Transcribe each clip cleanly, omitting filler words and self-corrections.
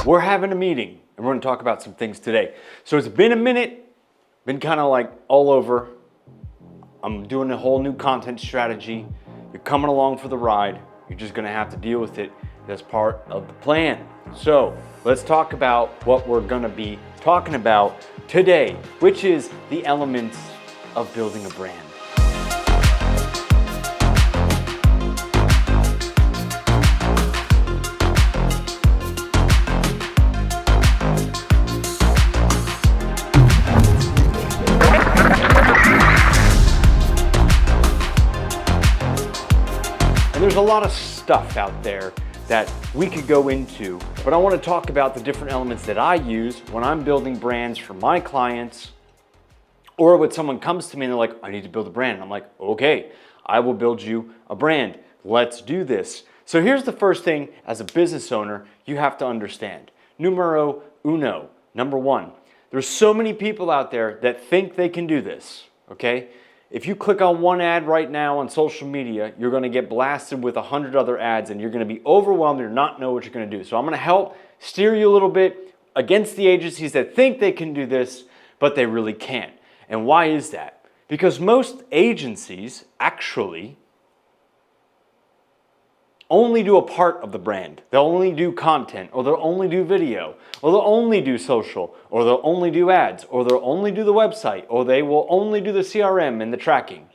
We're having a meeting and we're going to talk about some things today. So it's been a minute, been kind of like all over. I'm doing a whole new content strategy. You're coming along for the ride. You're just going to have to deal with it. That's part of the plan. So let's talk about what we're going to be talking about today, which is the elements of building a brand. And there's a lot of stuff out there that we could go into, but I want to talk about the different elements that I use when I'm building brands for my clients, or when someone comes to me and they're like, I need to build a brand. And I'm like, okay, I will build you a brand. Let's do this. So here's the first thing as a business owner you have to understand. Numero uno, number one. There's so many people out there that think they can do this, okay? If you click on one ad right now on social media, you're going to get blasted with 100 other ads and you're going to be overwhelmed and not know what you're going to do. So I'm going to help steer you a little bit against the agencies that think they can do this, but they really can't. And why is that? Because most agencies actually only do a part of the brand. They'll only do content, or they'll only do video, or they'll only do social, or they'll only do ads, or they'll only do the website, or they will only do the CRM and the tracking.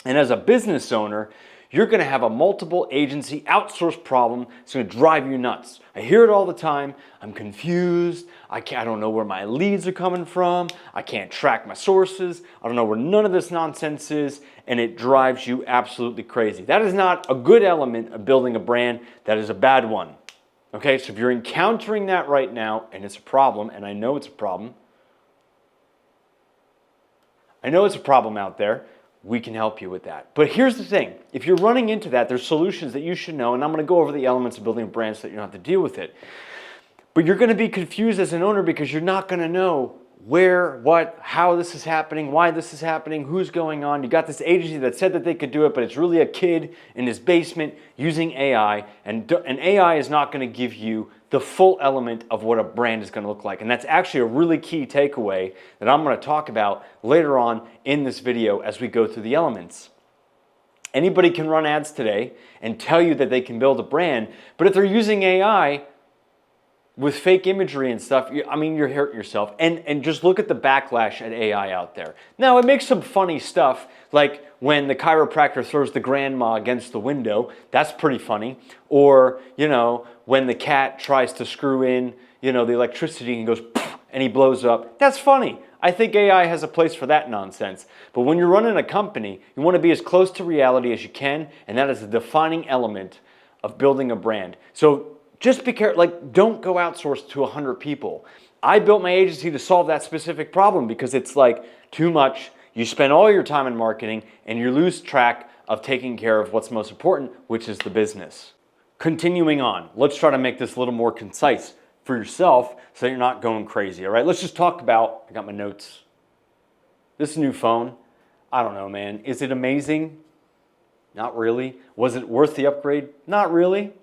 And as a business owner, you're going to have a multiple agency outsource problem. It's going to drive you nuts. I hear it all the time. I'm confused. I don't know where my leads are coming from. I can't track my sources. I don't know where none of this nonsense is. And it drives you absolutely crazy. That is not a good element of building a brand. That is a bad one. Okay, so if you're encountering that right now, and it's a problem, and I know it's a problem. I know it's a problem out there. We can help you with that. But here's the thing. If you're running into that, there's solutions that you should know, and I'm going to go over the elements of building a brand so that you don't have to deal with it. But you're going to be confused as an owner because you're not going to know where, what, how this is happening, why this is happening, who's going on. You got this agency that said that they could do it, but it's really a kid in his basement using AI, and AI is not going to give you the full element of what a brand is going to look like. And that's actually a really key takeaway that I'm going to talk about later on in this video as we go through the elements. Anybody can run ads today and tell you that they can build a brand, but if they're using AI with fake imagery and stuff, you're hurting yourself. And just look at the backlash at AI out there. Now, it makes some funny stuff, like when the chiropractor throws the grandma against the window. That's pretty funny. Or, when the cat tries to screw in, the electricity and goes, and he blows up. That's funny. I think AI has a place for that nonsense. But when you're running a company, you want to be as close to reality as you can, and that is a defining element of building a brand. So just be careful, don't go outsource to 100 people. I built my agency to solve that specific problem because it's too much. You spend all your time in marketing and you lose track of taking care of what's most important, which is the business. Continuing on, let's try to make this a little more concise for yourself so that you're not going crazy, all right? Let's just talk about, I got my notes. This new phone, I don't know, man. Is it amazing? Not really. Was it worth the upgrade? Not really.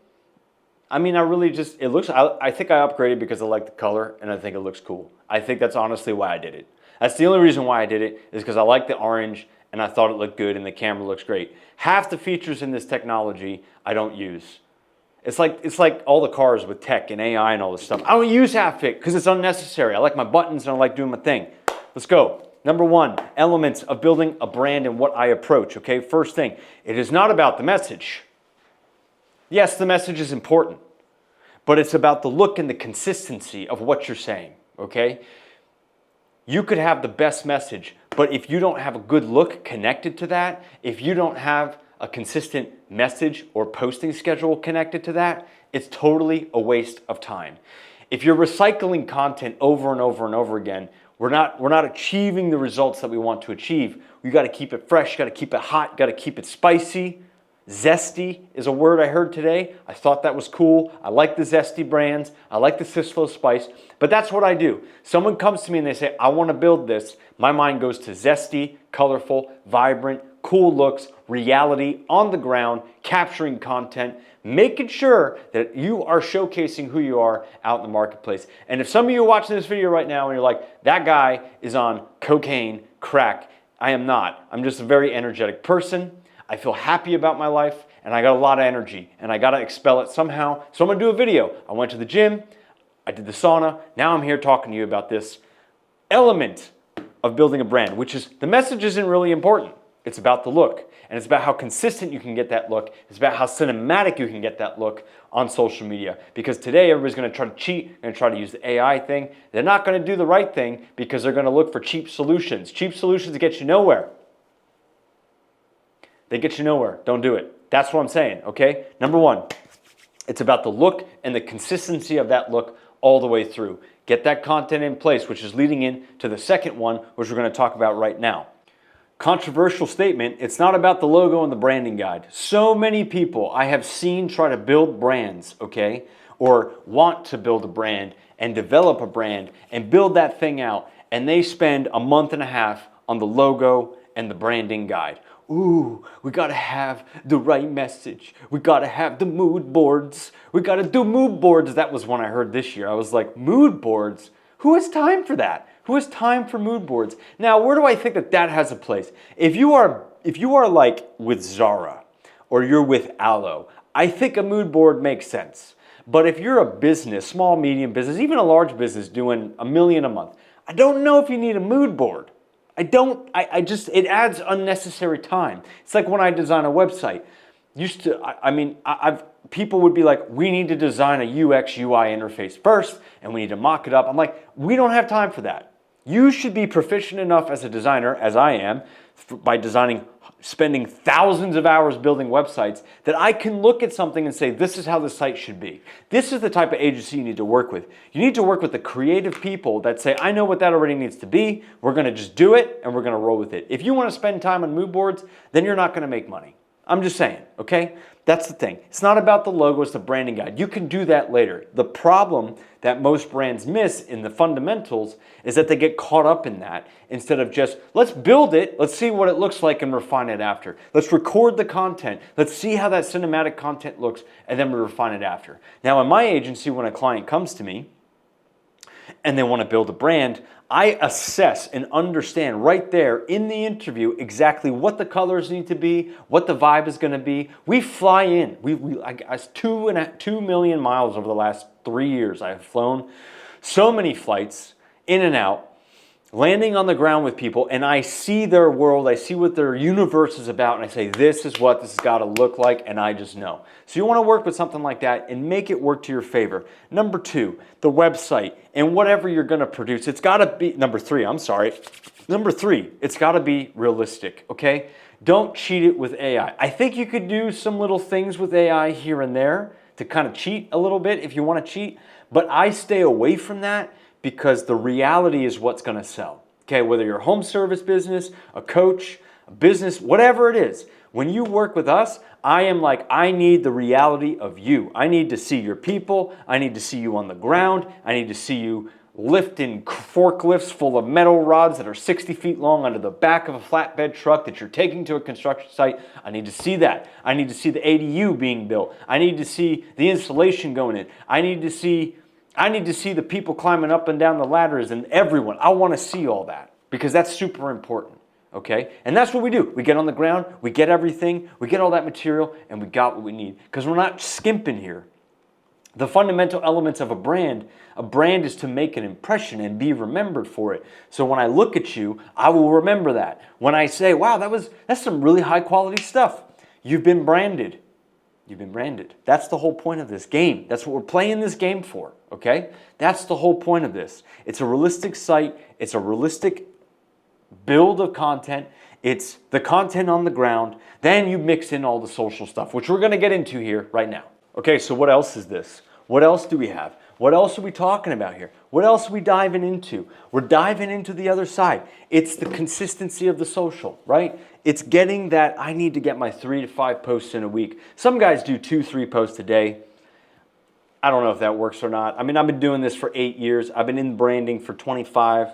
I think I upgraded because I like the color and I think it looks cool. I think that's honestly why I did it. That's the only reason why I did it, is because I like the orange and I thought it looked good and the camera looks great. Half the features in this technology I don't use. It's like all the cars with tech and AI and all this stuff. I don't use half it because it's unnecessary. I like my buttons and I like doing my thing. Let's go. Number one, elements of building a brand and what I approach, okay? First thing, it is not about the message. Yes, the message is important, but it's about the look and the consistency of what you're saying, okay? You could have the best message, but if you don't have a good look connected to that, if you don't have a consistent message or posting schedule connected to that, it's totally a waste of time. If you're recycling content over and over and over again, we're not achieving the results that we want to achieve. You got to keep it fresh, you got to keep it hot, you got to keep it spicy. Zesty is a word I heard today. I thought that was cool. I like the Zesty brands. I like the Sislo Spice, but that's what I do. Someone comes to me and they say, I want to build this. My mind goes to zesty, colorful, vibrant, cool looks, reality, on the ground, capturing content, making sure that you are showcasing who you are out in the marketplace. And if some of you are watching this video right now and you're like, that guy is on cocaine, crack, I am not. I'm just a very energetic person. I feel happy about my life and I got a lot of energy and I got to expel it somehow. So I'm going to do a video. I went to the gym, I did the sauna. Now I'm here talking to you about this element of building a brand, which is the message isn't really important. It's about the look, and it's about how consistent you can get that look. It's about how cinematic you can get that look on social media. Because today everybody's going to try to cheat and try to use the AI thing. They're not going to do the right thing because they're going to look for cheap solutions. Cheap solutions get you nowhere. They get you nowhere. Don't do it. That's what I'm saying, okay? Number one, it's about the look and the consistency of that look all the way through. Get that content in place, which is leading in to the second one, which we're going to talk about right now. Controversial statement, it's not about the logo and the branding guide. So many people I have seen try to build brands, okay, or want to build a brand and develop a brand and build that thing out, and they spend a month and a half on the logo and the branding guide. Ooh, we gotta have the right message. We gotta have the mood boards. We gotta do mood boards. That was one I heard this year. I was like, mood boards? Who has time for that? Who has time for mood boards? Now, where do I think that that has a place? If you are like with Zara or you're with Aloe, I think a mood board makes sense. But if you're a business, small, medium business, even a large business doing $1 million a month, I don't know if you need a mood board. It adds unnecessary time. It's like when I design a website. People would be like, we need to design a UX UI interface first, and we need to mock it up. I'm like, we don't have time for that. You should be proficient enough as a designer, as I am, by spending thousands of hours building websites, that I can look at something and say, this is how the site should be. This is the type of agency you need to work with. You need to work with the creative people that say, I know what that already needs to be. We're going to just do it, and we're going to roll with it. If you want to spend time on mood boards, then you're not going to make money. I'm just saying, okay? That's the thing. It's not about the logo, it's the branding guide. You can do that later. The problem that most brands miss in the fundamentals is that they get caught up in that instead of just, let's build it, let's see what it looks like and refine it after. Let's record the content, let's see how that cinematic content looks, and then we refine it after. Now in my agency, when a client comes to me and they want to build a brand, I assess and understand right there in the interview exactly what the colors need to be, what the vibe is going to be. We fly in. I 2 million miles over the last 3 years. I have flown so many flights in and out, landing on the ground with people, and I see their world, I see what their universe is about, and I say, this is what this has got to look like, and I just know. So you want to work with something like that and make it work to your favor. Number two, the website and whatever you're going to produce, it's got to be, number three, it's got to be realistic, okay? Don't cheat it with AI. I think you could do some little things with AI here and there to kind of cheat a little bit if you want to cheat, but I stay away from that because the reality is what's going to sell. Okay, whether you're a home service business, a coach, a business, whatever it is, when you work with us, I am like, I need the reality of you. I need to see your people. I need to see you on the ground. I need to see you lifting forklifts full of metal rods that are 60 feet long onto the back of a flatbed truck that you're taking to a construction site. I need to see that. I need to see the ADU being built. I need to see the installation going in. I need to see the people climbing up and down the ladders and everyone. I want to see all that because that's super important, okay? And that's what we do. We get on the ground, we get everything, we get all that material, and we got what we need because we're not skimping here. The fundamental elements of a brand is to make an impression and be remembered for it. So when I look at you, I will remember that. When I say, wow, that's some really high quality stuff. You've been branded. You've been branded. That's the whole point of this game. That's what we're playing this game for, okay? That's the whole point of this. It's a realistic site. It's a realistic build of content. It's the content on the ground. Then you mix in all the social stuff, which we're going to get into here right now. Okay, so what else is this? What else do we have? What else are we talking about here? What else are we diving into? We're diving into the other side. It's the consistency of the social, right? It's getting that I need to get my 3 to 5 posts in a week. Some guys do 2, 3 posts a day. I don't know if that works or not. I mean, I've been doing this for 8 years. I've been in branding for 25,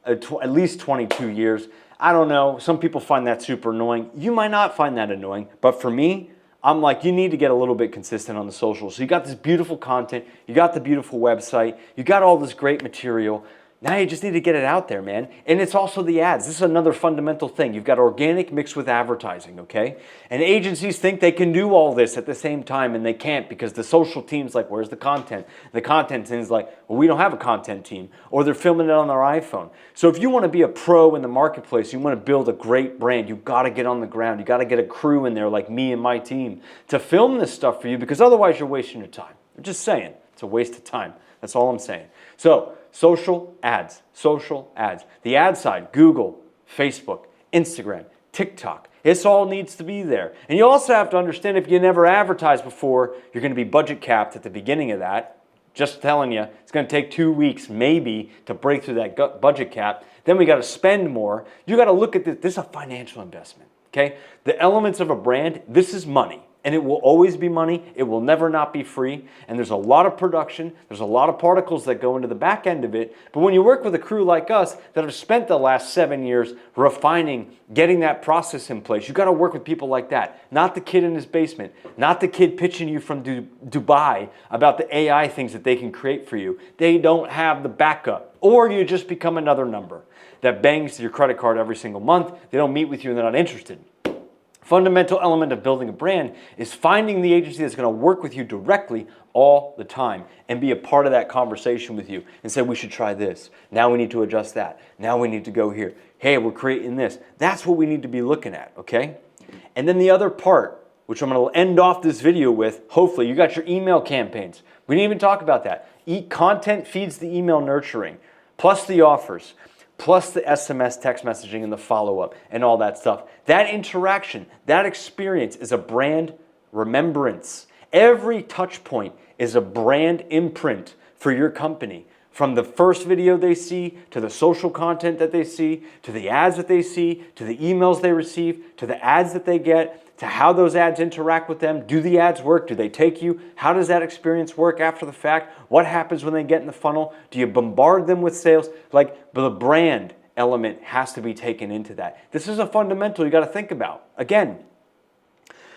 at least 22 years. I don't know. Some people find that super annoying. You might not find that annoying, but for me, I'm like, you need to get a little bit consistent on the socials. So you got this beautiful content, you got the beautiful website, you got all this great material. Now you just need to get it out there, man. And it's also the ads. This is another fundamental thing. You've got organic mixed with advertising, okay? And agencies think they can do all this at the same time, and they can't because the social team's like, where's the content? The content team's like, well, we don't have a content team. Or they're filming it on their iPhone. So if you want to be a pro in the marketplace, you want to build a great brand, you've got to get on the ground. You got to get a crew in there like me and my team to film this stuff for you because otherwise you're wasting your time. I'm just saying, it's a waste of time. That's all I'm saying. So, social ads. The ad side, Google, Facebook, Instagram, TikTok. This all needs to be there. And you also have to understand if you never advertised before, you're going to be budget capped at the beginning of that. Just telling you, it's going to take 2 weeks maybe to break through that budget cap. Then we got to spend more. You got to look at this. This is a financial investment, okay? The elements of a brand, this is money. And it will always be money. It will never not be free. And there's a lot of production. There's a lot of particles that go into the back end of it. But when you work with a crew like us that have spent the last 7 years refining, getting that process in place, you got to work with people like that. Not the kid in his basement. Not the kid pitching you from Dubai about the AI things that they can create for you. They don't have the backup. Or you just become another number that bangs your credit card every single month. They don't meet with you and they're not interested. Fundamental element of building a brand is finding the agency that's going to work with you directly all the time and be a part of that conversation with you and say, we should try this. Now we need to adjust that. Now we need to go here. Hey, we're creating this. That's what we need to be looking at, okay? And then the other part, which I'm going to end off this video with, hopefully, you got your email campaigns. We didn't even talk about that. Content feeds the email nurturing, plus the offers, plus the SMS text messaging and the follow-up and all that stuff. That interaction, that experience is a brand remembrance. Every touch point is a brand imprint for your company. From the first video they see, to the social content that they see, to the ads that they see, to the emails they receive, to the ads that they get, to how those ads interact with them. Do the ads work? Do they take you? How does that experience work after the fact? What happens when they get in the funnel? Do you bombard them with sales? Like the brand element has to be taken into that. This is a fundamental you got to think about. Again,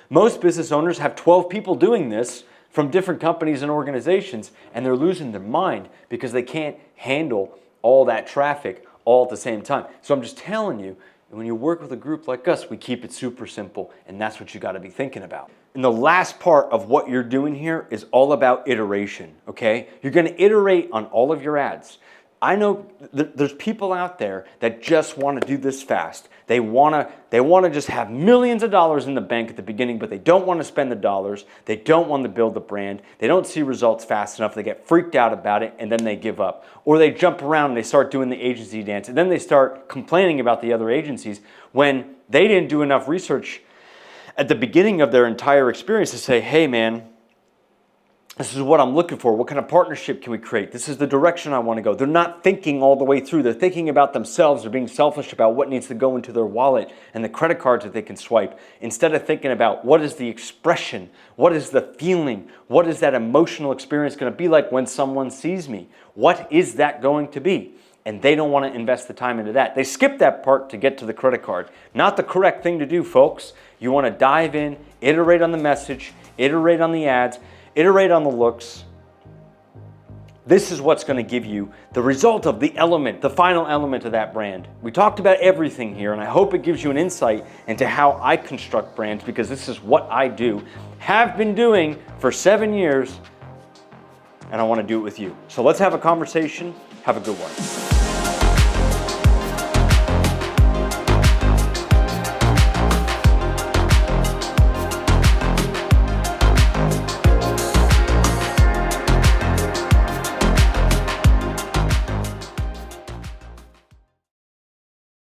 most business owners have 12 people doing this from different companies and organizations, and they're losing their mind because they can't handle all that traffic all at the same time. So I'm just telling you, when you work with a group like us, we keep it super simple, and that's what you got to be thinking about. And the last part of what you're doing here is all about iteration, okay? You're going to iterate on all of your ads. I know there's people out there that just want to do this fast. They want to just have millions of dollars in the bank at the beginning, but they don't want to spend the dollars. They don't want to build the brand. They don't see results fast enough. They get freaked out about it, and then they give up. Or they jump around and they start doing the agency dance, and then they start complaining about the other agencies when they didn't do enough research at the beginning of their entire experience to say, hey, man, this is what I'm looking for. What kind of partnership can we create? This is the direction I want to go. They're not thinking all the way through. They're thinking about themselves. They're being selfish about what needs to go into their wallet and the credit cards that they can swipe, instead of thinking about what is the expression, what is the feeling, what is that emotional experience going to be like when someone sees me? What is that going to be? And they don't want to invest the time into that. They skip that part to get to the credit card. Not the correct thing to do, folks. You want to dive in, iterate on the message, iterate on the ads, iterate on the looks. This is what's going to give you the result of the element, the final element of that brand. We talked about everything here, and I hope it gives you an insight into how I construct brands, because this is what I do, have been doing for 7 years, and I want to do it with you. So let's have a conversation. Have a good one.